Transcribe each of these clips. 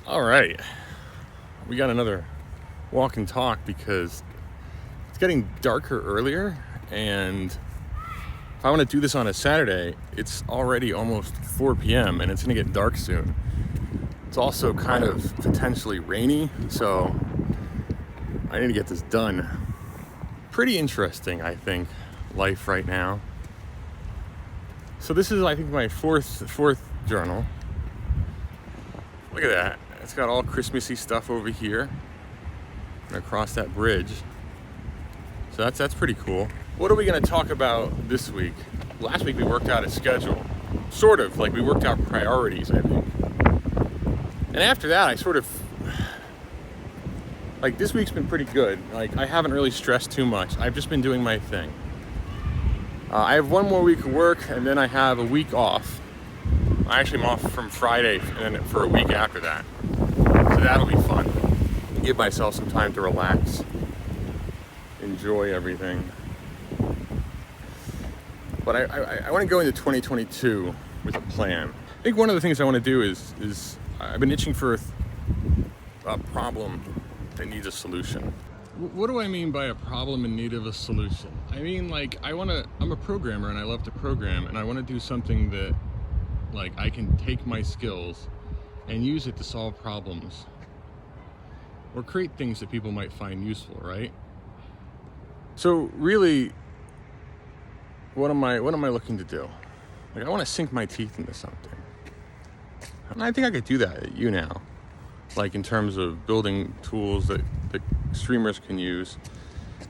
All right, we got another walk and talk because it's getting darker earlier, and if I want to do this on a Saturday, it's already almost 4 p.m. and it's going to get dark soon. It's also kind of potentially rainy, so I need to get this done. Pretty interesting, I think, life right now. So this is, I think, my fourth journal. Look at that. It's got all Christmassy stuff over here and across that bridge. So that's pretty cool. What are we going to talk about this week? Last week we worked out a schedule. Sort of, like we worked out priorities, I think. And after that, like this week's been pretty good. Like I haven't really stressed too much. I've just been doing my thing. I have one more week of work and then I have a week off. I actually am off from Friday and then for a week after that. So that'll be fun. Give myself some time to relax. Enjoy everything. But I want to go into 2022 with a plan. I think one of the things I want to do is I've been itching for a problem that needs a solution. What do I mean by a problem in need of a solution? I mean, like, I'm a programmer and I love to program, and I want to do something that, like, I can take my skills and use it to solve problems or create things that people might find useful, right? So really, what am I looking to do? Like, I want to sink my teeth into something. And I think I could do that at YouNow, like in terms of building tools that streamers can use.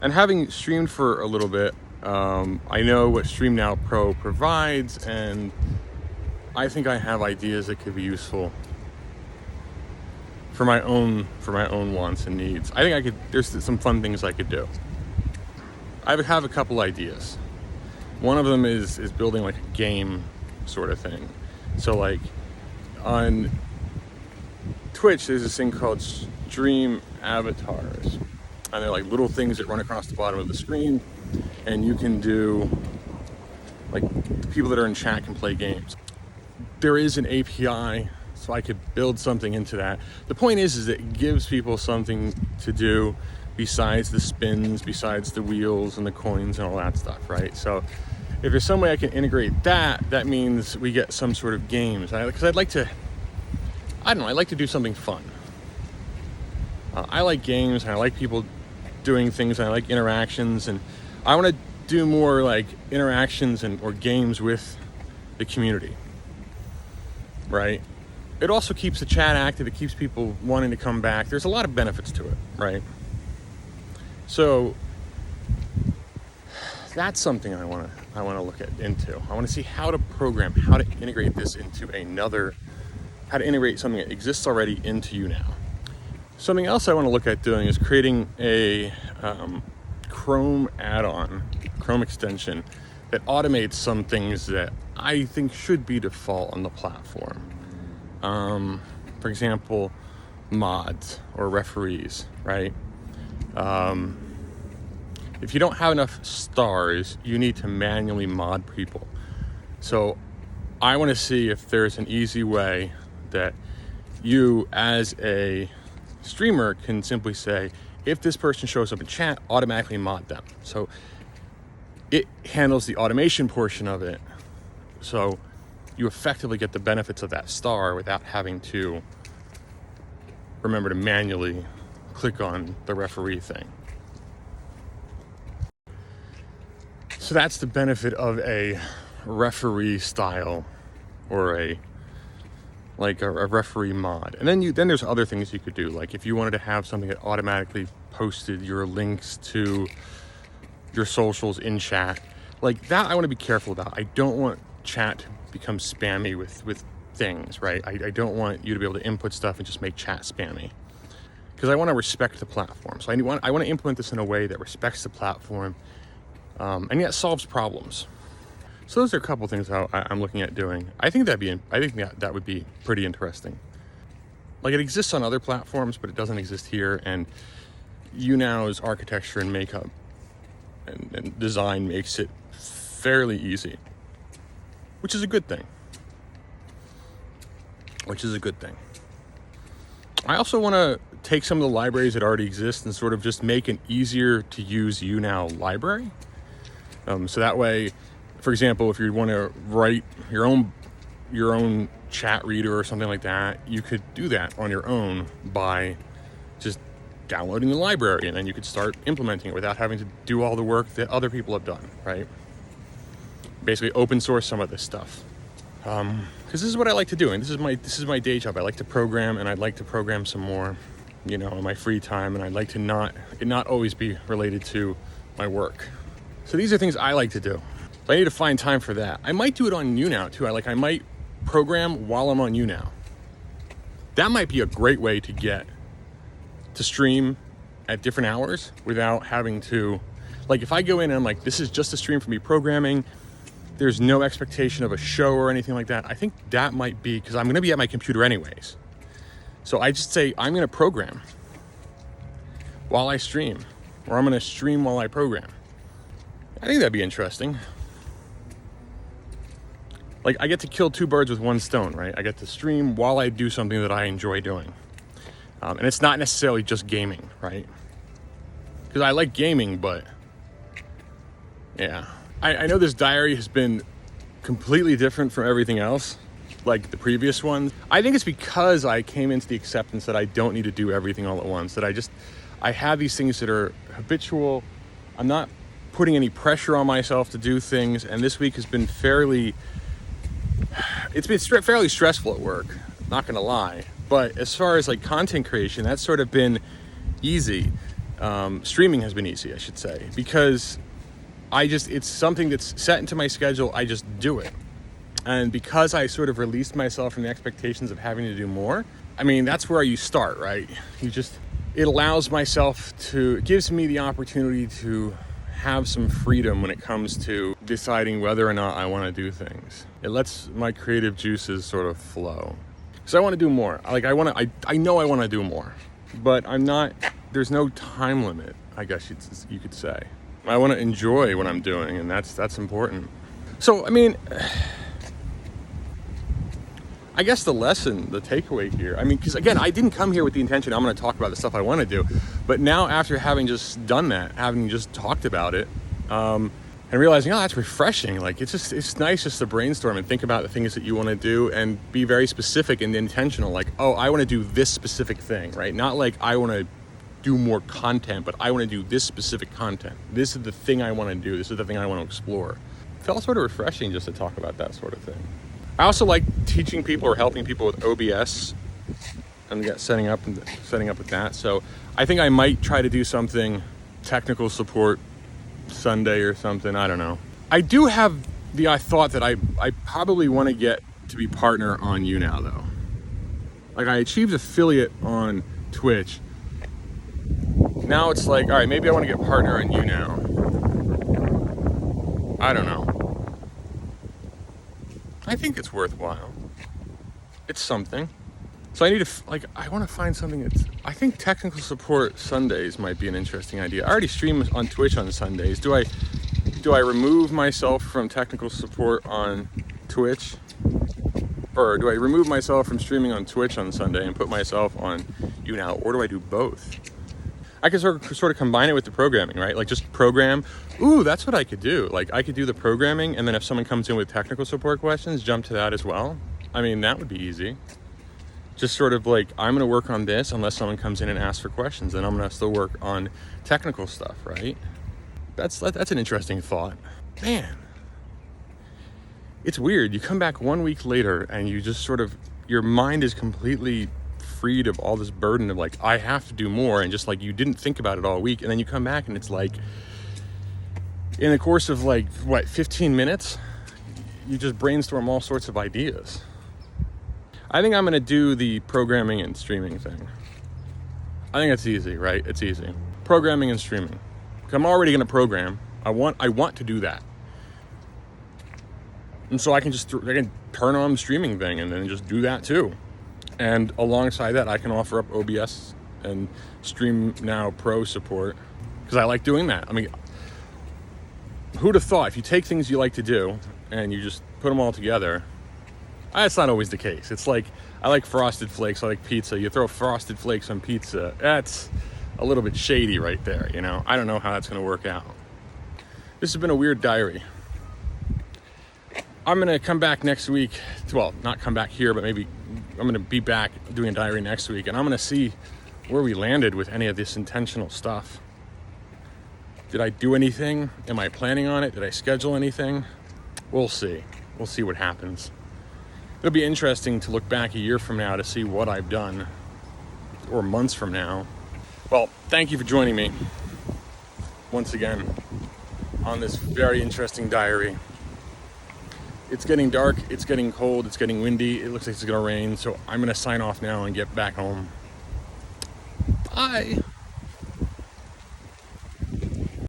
And having streamed for a little bit, I know what StreamNow Pro provides, and I think I have ideas that could be useful for my own wants and needs. I think there's some fun things I could do. I have a couple ideas. One of them is building like a game sort of thing. So like on Twitch, there's this thing called stream avatars. And they're like little things that run across the bottom of the screen. And you can do, like, people that are in chat can play games. There is an API, so I could build something into that. The point is that it gives people something to do besides the spins, besides the wheels and the coins and all that stuff, right? So if there's some way I can integrate that means we get some sort of games. Because I'd like to do something fun. I like games, and I like people doing things, and I like interactions, and I want to do more like interactions or games with the community, right? It also keeps the chat active. It keeps people wanting to come back. There's a lot of benefits to it, right? So that's something I want to look into. I want to see how to program, how to integrate this into how to integrate something that exists already into YouNow. Something else I want to look at doing is creating a Chrome add-on, Chrome extension that automates some things that I think should be default on the platform. For example, mods or referees, right? If you don't have enough stars, you need to manually mod people. So I want to see if there's an easy way that you, as a streamer, can simply say, if this person shows up in chat, automatically mod them. So it handles the automation portion of it. So you effectively get the benefits of that star without having to remember to manually click on the referee thing. So that's the benefit of a referee style or a referee mod. And then there's other things you could do. Like if you wanted to have something that automatically posted your links to your socials in chat, like that I want to be careful about. I don't want chat to become spammy with things, right? I don't want you to be able to input stuff and just make chat spammy. Because I want to respect the platform. So I want to implement this in a way that respects the platform and yet solves problems. So those are a couple things I'm looking at doing. I think that would be pretty interesting. Like it exists on other platforms, but it doesn't exist here. And YouNow's architecture and makeup and design makes it fairly easy, which is a good thing. I also want to take some of the libraries that already exist and sort of just make an easier to use YouNow library. So that way, for example, if you want to write your own chat reader or something like that, you could do that on your own by just downloading the library, and then you could start implementing it without having to do all the work that other people have done, right? Basically open source some of this stuff. Because this is what I like to do, and this is my day job. I like to program, and I'd like to program some more, in my free time, and I'd like to not always be related to my work. So these are things I like to do. So I need to find time for that. I might do it on YouNow too. I might program while I'm on YouNow. That might be a great way to get to stream at different hours without having to, if I go in and I'm like, this is just a stream for me programming, there's no expectation of a show or anything like that. I think that might be, because I'm going to be at my computer anyways. So I just say, I'm going to program while I stream, or I'm going to stream while I program. I think that'd be interesting. I get to kill two birds with one stone, right? I get to stream while I do something that I enjoy doing. And it's not necessarily just gaming, right? Because I like gaming, but yeah. I know this diary has been completely different from everything else, like the previous ones. I think it's because I came into the acceptance that I don't need to do everything all at once, that I have these things that are habitual. I'm not putting any pressure on myself to do things, and this week has been fairly stressful at work, not gonna lie. But as far as content creation, that's sort of been easy. Streaming has been easy, I should say, because it's something that's set into my schedule. I just do it. And because I sort of released myself from the expectations of having to do more, that's where you start, right? It allows it gives me the opportunity to have some freedom when it comes to deciding whether or not I want to do things. It lets my creative juices sort of flow. Because I want to do more. I know I want to do more, but there's no time limit, I guess you could say. I want to enjoy what I'm doing, and that's important. So, I guess the takeaway here, because again, I didn't come here with the intention I'm going to talk about the stuff I want to do, but now after having just done that, having just talked about it, and realizing, that's refreshing. It's nice just to brainstorm and think about the things that you want to do and be very specific and intentional. I want to do this specific thing, right? Not I want to do more content, but I want to do this specific content. This is the thing I want to do. This is the thing I want to explore. It felt sort of refreshing just to talk about that sort of thing. I also like teaching people or helping people with OBS and setting up with that. So I think I might try to do something technical support Sunday or something. I don't know. I do have the thought that I probably want to get to be partner on YouNow though. I achieved affiliate on Twitch. Now it's all right, maybe I want to get partner on YouNow. I don't know. I think it's worthwhile. It's something. So I need to, I want to find something I think technical support Sundays might be an interesting idea. I already stream on Twitch on Sundays. Do I remove myself from technical support on Twitch? Or do I remove myself from streaming on Twitch on Sunday and put myself on YouNow? Or do I do both? I could sort of combine it with the programming, right? Just program. Ooh, that's what I could do. I could do the programming, and then if someone comes in with technical support questions, jump to that as well. That would be easy. Just sort of I'm going to work on this unless someone comes in and asks for questions, and I'm going to still work on technical stuff, right? That's an interesting thought. Man, it's weird. You come back 1 week later, and you just sort of, your mind is completely freed of all this burden of I have to do more, and just you didn't think about it all week, and then you come back and it's in the course of 15 minutes you just brainstorm all sorts of ideas. I think I'm going to do the programming and streaming thing. I think it's easy, right? It's easy. Programming and streaming. I'm already going to program. I want to do that, and so I can turn on the streaming thing and then just do that too. And alongside that, I can offer up OBS and StreamNow Pro support because I like doing that. Who'd have thought if you take things you like to do and you just put them all together, That's not always the case. It's like, I like Frosted Flakes, I like pizza. You throw Frosted Flakes on pizza, that's a little bit shady right there, you know? I don't know how that's gonna work out. This has been a weird diary. I'm gonna come back next week. Well, not come back here, but maybe I'm gonna be back doing a diary next week, and I'm gonna see where we landed with any of this intentional stuff. Did I do anything? Am I planning on it? Did I schedule anything? We'll see. We'll see what happens. It'll be interesting to look back a year from now to see what I've done, or months from now. Well, thank you for joining me once again on this very interesting diary. It's getting dark, it's getting cold, it's getting windy, it looks like it's gonna rain, so I'm gonna sign off now and get back home. Bye.